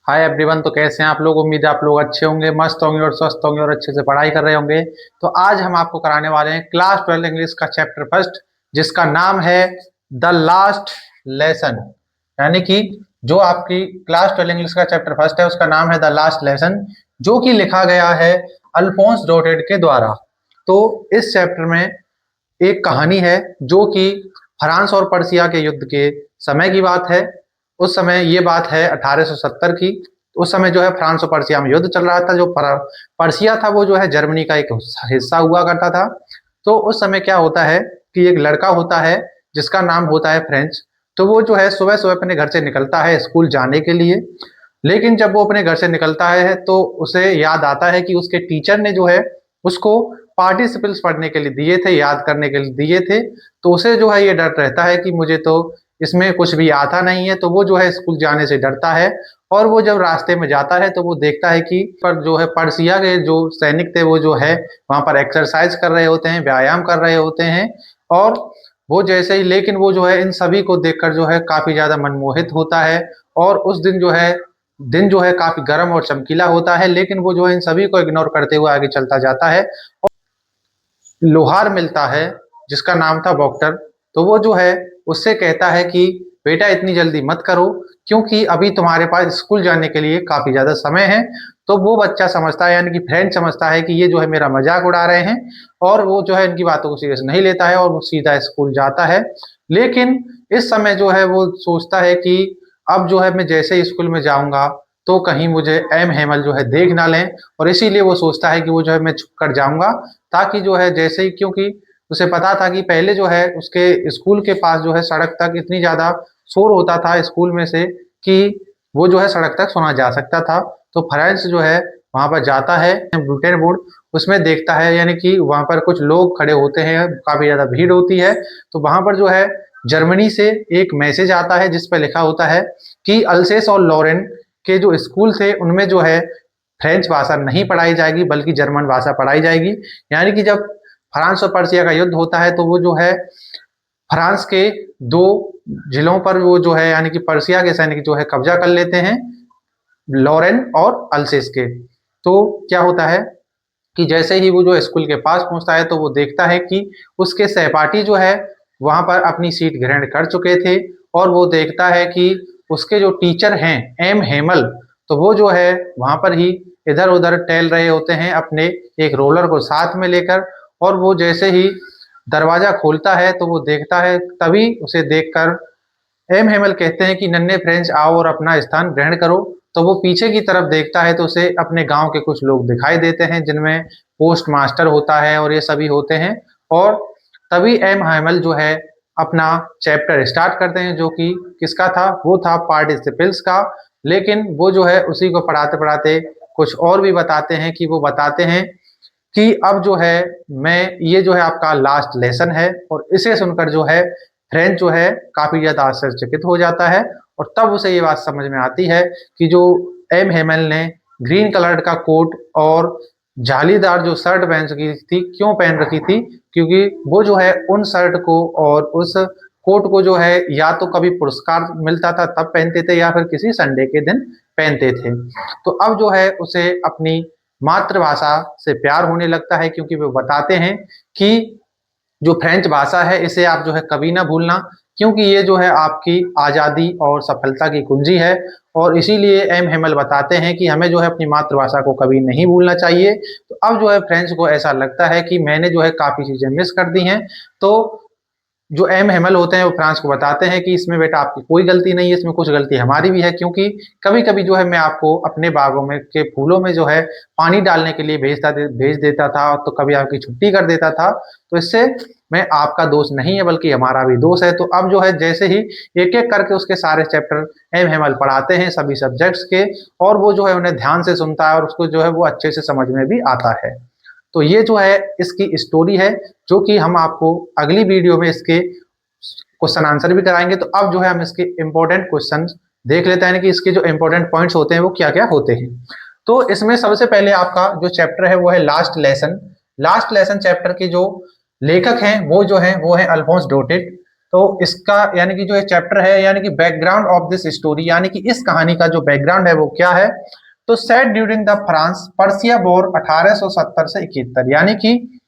Hi everyone. तो कैसे हैं आप लोग? उम्मीद है आप लोग अच्छे होंगे, मस्त होंगे और स्वस्थ होंगे और अच्छे से पढ़ाई कर रहे होंगे। तो आज हम आपको कराने वाले हैं क्लास 12 इंग्लिश का चैप्टर फर्स्ट, जिसका नाम है द लास्ट लेसन। यानी कि जो आपकी क्लास 12 इंग्लिश का चैप्टर फर्स्ट है उसका नाम है द लास्ट लेसन, जो कि लिखा गया है अल्फोंस डोटेड के द्वारा। तो इस चैप्टर में एक कहानी है जो कि फ्रांस और पर्सिया के युद्ध के समय की बात है। उस समय ये बात है 1870 की। उस समय जो है फ्रांस और पर्सिया में युद्ध चल रहा था। जो पर्सिया था वो जो है जर्मनी का एक हिस्सा हुआ करता था। तो उस समय क्या होता है कि एक लड़का होता है जिसका नाम होता है फ्रेंच। तो वो जो है सुबह सुबह अपने घर से निकलता है स्कूल जाने के लिए। लेकिन जब वो अपने घर से निकलता है तो उसे याद आता है कि उसके टीचर ने जो है उसको पार्टिसिपल्स पढ़ने के लिए दिए थे, याद करने के लिए दिए थे। तो उसे जो है ये डर रहता है कि मुझे तो इसमें कुछ भी आता नहीं है। तो वो जो है स्कूल जाने से डरता है। और वो जब रास्ते में जाता है तो वो देखता है कि पर जो है पर्सिया के जो सैनिक थे वो जो है वहां पर एक्सरसाइज कर रहे होते हैं, व्यायाम कर रहे होते हैं। और वो जैसे ही लेकिन वो जो है इन सभी को देखकर जो है काफी ज्यादा मनमोहित होता है। और उस दिन जो है काफी गर्म और चमकीला होता है। लेकिन वो जो है इन सभी को इग्नोर करते हुए आगे चलता जाता है। लोहार मिलता है जिसका नाम था बॉक्टर। तो वो जो है उससे कहता है कि बेटा इतनी जल्दी मत करो, क्योंकि अभी तुम्हारे पास स्कूल जाने के लिए काफी ज्यादा समय है। तो वो बच्चा समझता है, यानी कि फ्रेंड समझता है कि ये जो है मेरा मजाक उड़ा रहे हैं। और वो जो है इनकी बातों को सीरियस नहीं लेता है और वो सीधा स्कूल जाता है। लेकिन इस समय जो है वो सोचता है कि अब जो है मैं जैसे ही स्कूल में जाऊंगा तो कहीं मुझे एम हेमल जो है देख ना लें। और इसीलिए वो सोचता है कि वो जो है मैं छुप कर जाऊंगा, ताकि जो है जैसे ही, क्योंकि उसे पता था कि पहले जो है उसके स्कूल के पास जो है सड़क तक इतनी ज्यादा शोर होता था स्कूल में से कि वो जो है सड़क तक सुना जा सकता था। तो फ्रांस जो है वहां पर जाता है ब्रिटेन बोर्ड, उसमें देखता है, यानी कि वहां पर कुछ लोग खड़े होते हैं, काफी ज्यादा भीड़ होती है। तो वहां पर जो है जर्मनी से एक मैसेज आता है जिस पर लिखा होता है कि अल्सेस और लॉरेन के जो स्कूल थे उनमें जो है फ्रेंच भाषा नहीं पढ़ाई जाएगी बल्कि जर्मन भाषा पढ़ाई जाएगी। यानी कि जब फ्रांस और पर्सिया का युद्ध होता है तो वो जो है फ्रांस के दो जिलों पर वो जो है, यानी कि पर्सिया के सैनिक जो है कब्जा कर लेते हैं, लॉरेन और अल्सेस के। तो क्या होता है कि जैसे ही वो जो स्कूल के पास पहुंचता है तो वो देखता है कि उसके सहपाठी जो है वहां पर अपनी सीट ग्रहण कर चुके थे। और वो देखता है कि उसके जो टीचर हैं एम हेमल, तो वो जो है वहां पर ही इधर उधर टहल रहे होते हैं अपने एक रोलर को साथ में लेकर। और वो जैसे ही दरवाजा खोलता है तो वो देखता है, तभी उसे देखकर एम हेमल कहते हैं कि नन्हे फ्रेंच आओ और अपना स्थान ग्रहण करो। तो वो पीछे की तरफ देखता है तो उसे अपने गांव के कुछ लोग दिखाई देते हैं जिनमें पोस्ट मास्टर होता है और ये सभी होते हैं। और तभी एम हेमल जो है अपना चैप्टर स्टार्ट करते हैं, जो कि किसका था, वो था पार्टिसिपल्स का। लेकिन वो जो है उसी को पढ़ाते पढ़ाते कुछ और भी बताते हैं कि वो बताते हैं कि अब जो है मैं, ये जो है आपका लास्ट लेसन है। और इसे सुनकर जो है फ्रेंच जो है काफी ज्यादा आश्चर्यचकित हो जाता है। और तब उसे ये बात समझ में आती है कि जो एम हेमल ने ग्रीन कलर का कोट और जालीदार जो शर्ट पहन रखी थी, क्यों पहन रखी थी, क्योंकि वो जो है उन शर्ट को और उस कोट को जो है या तो कभी पुरस्कार मिलता था तब पहनते थे या फिर किसी संडे के दिन पहनते थे। तो अब जो है उसे अपनी मातृभाषा से प्यार होने लगता है, क्योंकि वो बताते हैं कि जो फ्रेंच भाषा है इसे आप जो है कभी ना भूलना, क्योंकि ये जो है आपकी आज़ादी और सफलता की कुंजी है। और इसीलिए एम हेमल बताते हैं कि हमें जो है अपनी मातृभाषा को कभी नहीं भूलना चाहिए। तो अब जो है फ्रेंच को ऐसा लगता है कि मैंने जो है काफ़ी चीज़ें मिस कर दी हैं। तो जो एम हेमल होते हैं वो फ्रांस को बताते हैं कि इसमें बेटा आपकी कोई गलती नहीं है, इसमें कुछ गलती हमारी भी है, क्योंकि कभी कभी जो है मैं आपको अपने बागों में के फूलों में जो है पानी डालने के लिए भेज देता था, तो कभी आपकी छुट्टी कर देता था। तो इससे मैं आपका दोष नहीं है बल्कि हमारा भी दोष है। तो अब जो है जैसे ही एक एक करके उसके सारे चैप्टर एम हेमल पढ़ाते हैं सभी सब्जेक्ट्स के, और वो जो है उन्हें ध्यान से सुनता है और उसको जो है वो अच्छे से समझ में भी आता है। तो ये जो है इसकी स्टोरी है, जो कि हम आपको अगली वीडियो में इसके क्वेश्चन आंसर भी कराएंगे। तो अब जो है हम इसके इंपॉर्टेंट क्वेश्चन देख लेते हैं कि इसके जो इंपॉर्टेंट पॉइंट्स होते हैं वो क्या क्या होते हैं। तो इसमें सबसे पहले आपका जो चैप्टर है वो है last lesson. Last lesson chapter के जो लेखक हैं वो जो है वो है अल्फोंस डोटेड। तो इसका यानी कि जो ये चैप्टर है यानी कि बैकग्राउंड ऑफ दिस स्टोरी, यानी कि इस कहानी का जो बैकग्राउंड है वो क्या है। तो set during the France Persia war 1870 से 71, यानी कि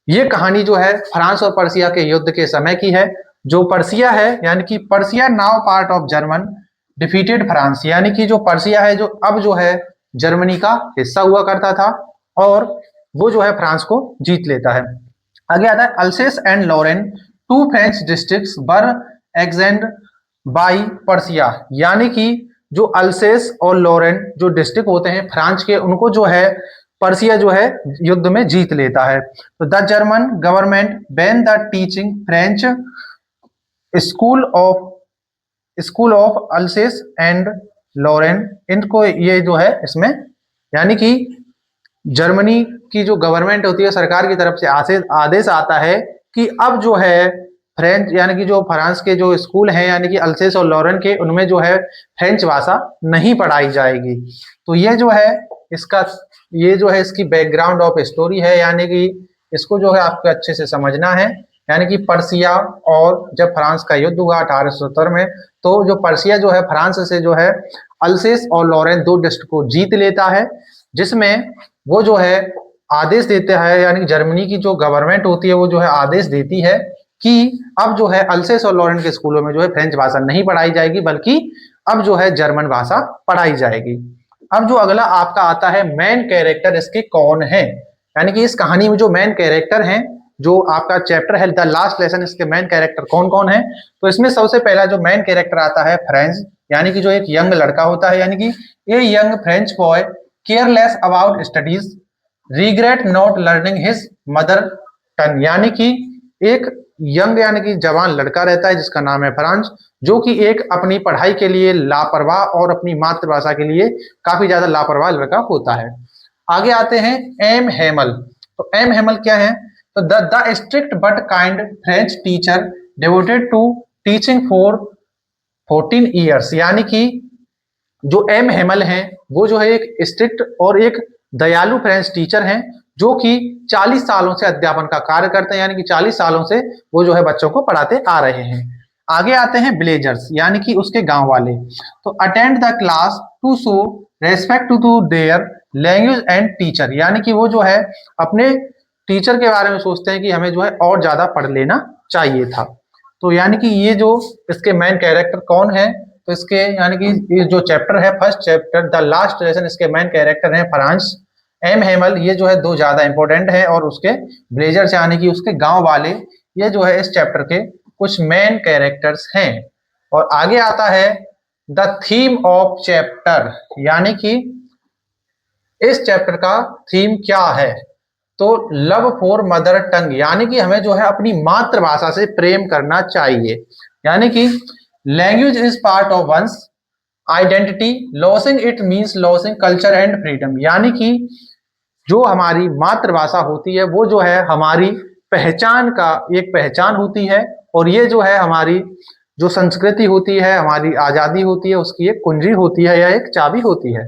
ये कहानी जो है फ्रांस और पर्सिया के युद्ध के समय की है। जो पर्सिया है यानी कि Persia now part of German defeated France, यानी कि जो पर्सिया है जो अब जो है जर्मनी का हिस्सा हुआ करता था और वो जो है फ्रांस को जीत लेता है। आगे आता है Alsace and Lorraine two French districts were annexed by Prussia, यानी कि जो अल्सेस और लॉरेन जो डिस्ट्रिक्ट होते हैं फ्रांस के, उनको जो है पर्सिया जो है युद्ध में जीत लेता है। तो the German government ban the teaching French school of Alsace and Lorraine, इनको ये जो है इसमें यानी कि जर्मनी की जो गवर्नमेंट होती है सरकार की तरफ से आदेश आता है कि अब जो है फ्रेंच यानी कि जो फ्रांस के जो स्कूल हैं यानी कि अल्सेस और लॉरेन के, उनमें जो है फ्रेंच भाषा नहीं पढ़ाई जाएगी। तो ये जो है इसकी बैकग्राउंड ऑफ स्टोरी है, यानी कि इसको जो है आपको अच्छे से समझना है। यानी कि पर्सिया और जब फ्रांस का युद्ध हुआ 1870 में, तो जो पर्सिया जो है फ्रांस से जो है अल्सेस और लॉरेन दो डिस्ट्रिक्ट को जीत लेता है, जिसमें वो जो है आदेश देता है, यानी कि जर्मनी की जो गवर्नमेंट होती है वो जो है आदेश देती है कि अब जो है अल्सेस और लॉरेन के स्कूलों में जो है फ्रेंच भाषा नहीं पढ़ाई जाएगी, बल्कि अब जो है जर्मन भाषा पढ़ाई जाएगी। अब जो अगला आपका आता है मेन कैरेक्टर इसके कौन है, यानी कि इस कहानी में जो मेन कैरेक्टर हैं, जो आपका चैप्टर है द लास्ट लेसन, इसके मेन कैरेक्टर कौन कौन है। तो इसमें सबसे पहला जो मेन कैरेक्टर आता है फ्रेंच, यानी कि जो एक यंग लड़का होता है, यानी कि a young French boy careless about studies regret not learning his mother tongue, यानी कि एक यंग यानी कि जवान लड़का रहता है जिसका नाम है फ्रांस, जो कि एक अपनी पढ़ाई के लिए लापरवाह और अपनी मातृभाषा के लिए काफी ज्यादा लापरवाह लड़का होता है। आगे आते हैं एम हेमल। तो एम हेमल क्या है, तो the strict but kind French teacher devoted to teaching for 14 years, यानी कि जो एम हेमल हैं वो जो है एक स्ट्रिक्ट और एक दयालु फ्रेंच टीचर हैं, जो कि 40 सालों से अध्यापन का कार्य करते हैं, यानी कि 40 सालों से वो जो है बच्चों को पढ़ाते आ रहे हैं। आगे आते हैं विलेजर्स, यानी कि उसके गांव वाले। तो attend the class to show respect to their language and teacher, यानी कि वो जो है अपने टीचर के बारे में सोचते हैं कि हमें जो है और ज्यादा पढ़ लेना चाहिए था। तो यानी कि ये जो इसके मेन कैरेक्टर कौन है, तो इसके यानी कि ये जो चैप्टर है first chapter the last lesson, इसके मेन कैरेक्टर हैं फ्रांस, एम हेमल, ये जो है दो ज्यादा इंपॉर्टेंट है, और उसके ब्लेजर्स यानी कि उसके गांव वाले, ये जो है इस चैप्टर के कुछ मेन कैरेक्टर्स हैं। और आगे आता है द थीम ऑफ चैप्टर, यानी कि इस चैप्टर का थीम क्या है। तो लव फॉर मदर टंग, यानी कि हमें जो है अपनी मातृभाषा से प्रेम करना चाहिए, यानी कि language is part of one's identity, losing it means losing culture and freedom, यानी कि जो हमारी मातृभाषा होती है वो जो है हमारी पहचान का एक पहचान होती है, और ये जो है हमारी जो संस्कृति होती है, हमारी आजादी होती है, उसकी एक कुंजी होती है या एक चाबी होती है।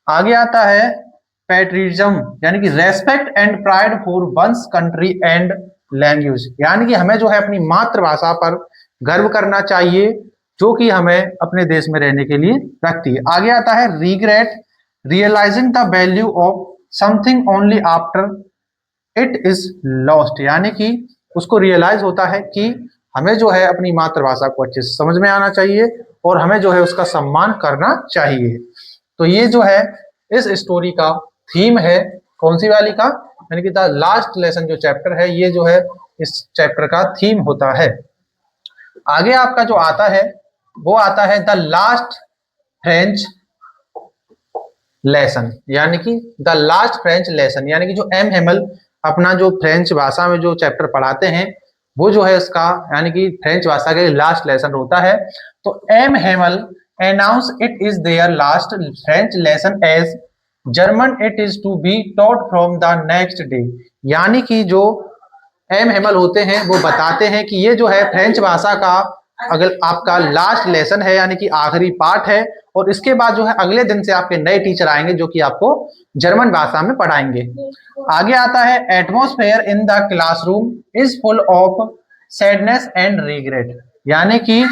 आगे आता है पैट्रियटिज्म, यानी कि respect and pride for one's country and language, यानी कि हमें जो है अपनी मातृभाषा पर गर्व करना चाहिए, जो कि हमें अपने देश में रहने के लिए रखती है। आगे आता है regret realising the value of something only after it is lost, यानी कि उसको रियलाइज होता है कि हमें जो है अपनी मातृभाषा को अच्छे से समझ में आना चाहिए और हमें जो है उसका सम्मान करना चाहिए। तो ये जो है इस स्टोरी का थीम है, कौन सी वाली का, यानी कि द लास्ट लेसन जो चैप्टर है, ये जो है इस चैप्टर का थीम होता है। आगे आपका जो आता है वो आता है द लास्ट फ्रेंच लेसन, यानी कि द लास्ट फ्रेंच लेसन, यानी कि जो एम हेमल अपना जो फ्रेंच भाषा में जो चैप्टर पढ़ाते हैं वो जो है इसका यानी कि फ्रेंच भाषा के लास्ट लेसन होता है। तो M Hamel announce it is their last French lesson as German it is to be taught from the next day, यानी कि जो एम हेमल होते हैं वो बताते हैं कि ये जो है फ्रेंच भाषा का अगर आपका लास्ट लेसन है, यानी कि आखिरी पार्ट है, और इसके बाद जो है अगले दिन से आपके नए टीचर आएंगे जो कि आपको जर्मन भाषा में पढ़ाएंगे। आगे आता है atmosphere in the classroom is full of sadness and regret, यानी कि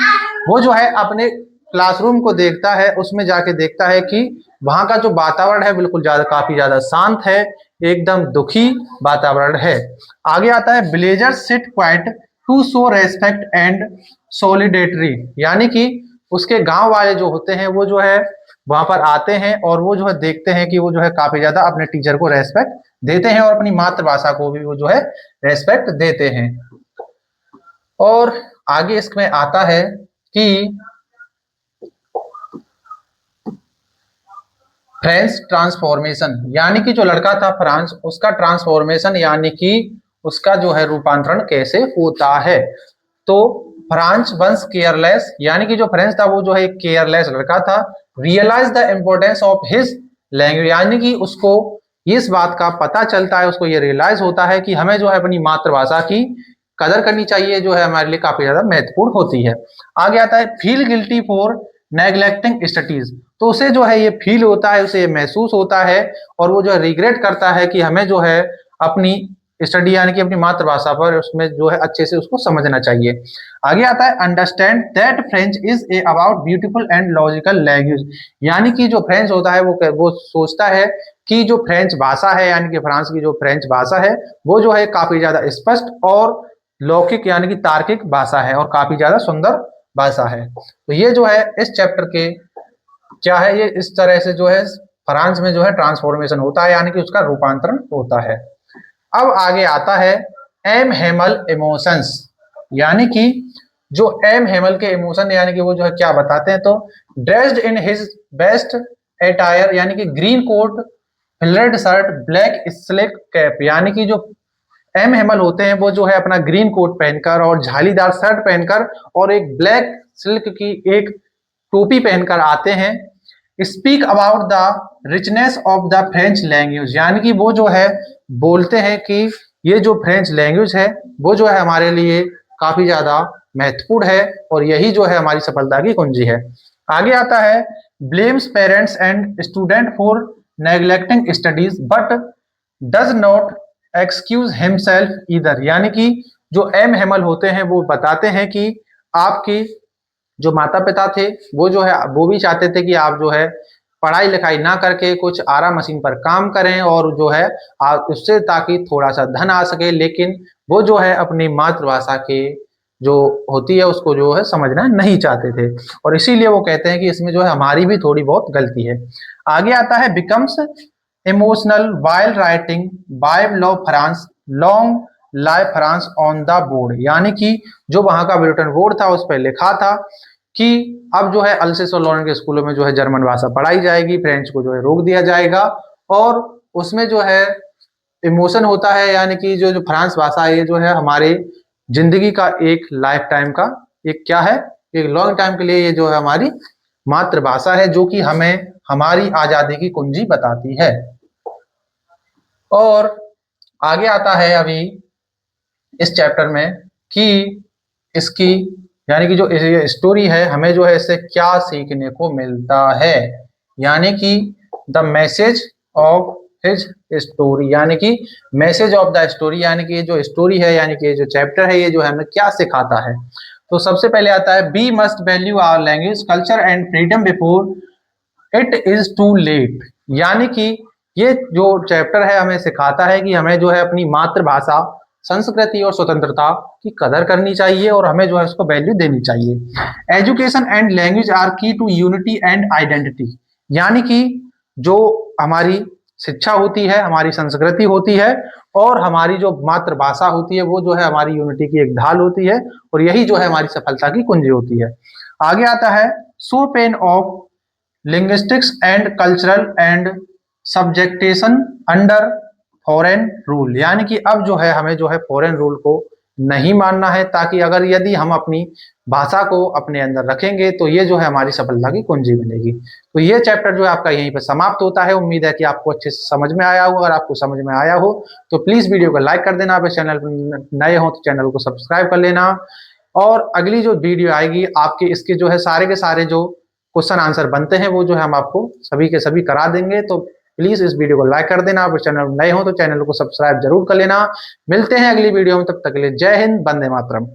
वो जो है अपने क्लासरूम को देखता है, उसमें जाके देखता है कि वहां का जो वातावरण है बिल्कुल काफी ज्यादा शांत है, एकदम दुखी वातावरण है। आगे आता है villagers sit quiet to show respect and solidarity, यानी कि उसके गांव वाले जो होते हैं वो जो है वहां पर आते हैं और वो जो है देखते हैं कि वो जो है काफी ज्यादा अपने टीचर को रेस्पेक्ट देते हैं और अपनी मातृभाषा को भी वो जो है रेस्पेक्ट देते हैं। और आगे इसमें आता है कि फ्रेंच ट्रांसफॉर्मेशन, यानी कि जो लड़का था फ्रांस, उसका ट्रांसफॉर्मेशन यानी कि उसका जो है रूपांतरण कैसे होता है। तो फ्रांस वंस केयरलेस, यानी कि जो फ्रेंच था वो जो है एक केयरलेस लड़का था। Realise the importance of his language, यानी कि उसको इस बात का पता चलता है, उसको ये रियलाइज होता है कि हमें जो है अपनी मातृभाषा की कदर करनी चाहिए, जो है हमारे लिए काफी ज्यादा महत्वपूर्ण होती है। आगे आता है feel guilty for neglecting studies, तो उसे जो है ये फील होता है, उसे ये महसूस होता है और वो जो है रिग्रेट करता है कि हमें जो है अपनी स्टडी यानी कि अपनी मातृभाषा पर उसमें जो है अच्छे से उसको समझना चाहिए। आगे आता है understand that French is a about beautiful and logical language, यानी कि जो फ्रेंच होता है वो सोचता है कि जो फ्रेंच भाषा है यानी कि फ्रांस की जो फ्रेंच भाषा है वो जो है काफी ज्यादा स्पष्ट और लौकिक यानी कि तार्किक भाषा है और काफी ज्यादा सुंदर भाषा है। तो ये जो है इस चैप्टर के क्या है, ये इस तरह से जो है फ्रांस में जो है ट्रांसफॉर्मेशन होता है यानी कि उसका रूपांतरण होता है। अब आगे आता है एम हेमल इमोशंस, यानी कि जो एम हेमल के इमोशन यानी कि वो जो है क्या बताते हैं, तो dressed in his best attire, यानी कि green coat, frilled shirt, black silk cap, यानी कि जो एम हेमल होते हैं वो जो है अपना ग्रीन कोट पहनकर और झालीदार शर्ट पहनकर और एक ब्लैक सिल्क की एक टोपी पहनकर आते हैं। Speak about the richness of the French language, यानी कि वो जो है बोलते हैं कि ये जो फ्रेंच लैंग्वेज है वो जो है हमारे लिए काफी ज्यादा महत्वपूर्ण है और यही जो है हमारी सफलता की कुंजी है। आगे आता है blames parents and student for neglecting studies but does not excuse himself either, यानी कि जो एम हेमल होते हैं वो बताते हैं कि आपकी जो माता पिता थे वो जो है वो भी चाहते थे कि आप जो है पढ़ाई लिखाई ना करके कुछ आरा मशीन पर काम करें और जो है आप उससे ताकि थोड़ा सा धन आ सके, लेकिन वो जो है अपनी मातृभाषा के जो होती है उसको जो है समझना नहीं चाहते थे और इसीलिए वो कहते हैं कि इसमें जो है हमारी भी थोड़ी बहुत गलती है। आगे आता है becomes emotional while writing Bible of France long life France on the board, यानी कि जो वहां का बुलेटिन बोर्ड था उस पर लिखा था कि अब जो है अल्सेस और लॉरेन के स्कूलों में जो है जर्मन भाषा पढ़ाई जाएगी, फ्रेंच को जो है रोक दिया जाएगा और उसमें जो है इमोशन होता है, यानी कि जो जो फ्रांस भाषा है ये जो है हमारे जिंदगी का एक लाइफ टाइम का एक क्या है, एक लॉन्ग टाइम के लिए ये जो है हमारी मातृभाषा है जो कि हमें हमारी आजादी की कुंजी बताती है। और आगे आता है अभी इस चैप्टर में कि इसकी यानी कि जो ये स्टोरी है हमें जो है इससे क्या सीखने को मिलता है, यानी कि the message of his story, यानी कि मैसेज ऑफ द स्टोरी, यानी कि ये जो स्टोरी है यानी कि ये जो चैप्टर है ये जो हमें क्या सिखाता है। तो सबसे पहले आता है we must value our language culture and freedom before it is too late, यानी कि ये जो चैप्टर है हमें सिखाता है कि हमें जो है अपनी मातृभाषा संस्कृति और स्वतंत्रता की कदर करनी चाहिए और हमें जो है उसको वैल्यू देनी चाहिए। एजुकेशन एंड लैंग्वेज आर की टू यूनिटी एंड आइडेंटिटी, यानी कि जो हमारी शिक्षा होती है, हमारी संस्कृति होती है और हमारी जो मातृभाषा होती है वो जो है हमारी यूनिटी की एक ढाल होती है और यही जो है हमारी सफलता की कुंजी होती है। आगे आता है so pain of linguistics and cultural and subjugation under foreign rule, यानी कि अब जो है हमें जो है फॉरेन रूल को नहीं मानना है ताकि अगर यदि हम अपनी भाषा को अपने अंदर रखेंगे तो ये जो है हमारी सफलता की कुंजी बनेगी। तो ये चैप्टर जो है आपका यहीं पर समाप्त होता है। उम्मीद है कि आपको अच्छे से समझ में आया हो। अगर आपको समझ में आया हो तो प्लीज वीडियो को लाइक कर देना, आप इस चैनल पर नए हो तो चैनल को सब्सक्राइब कर लेना और अगली जो वीडियो आएगी आपके इसके जो है सारे के सारे जो क्वेश्चन आंसर बनते हैं वो जो है हम आपको सभी के सभी करा देंगे। तो प्लीज इस वीडियो को लाइक कर देना, आप इस चैनल नए हो तो चैनल को सब्सक्राइब जरूर कर लेना। मिलते हैं अगली वीडियो में, तब तक के लिए जय हिंद, वंदे मातरम।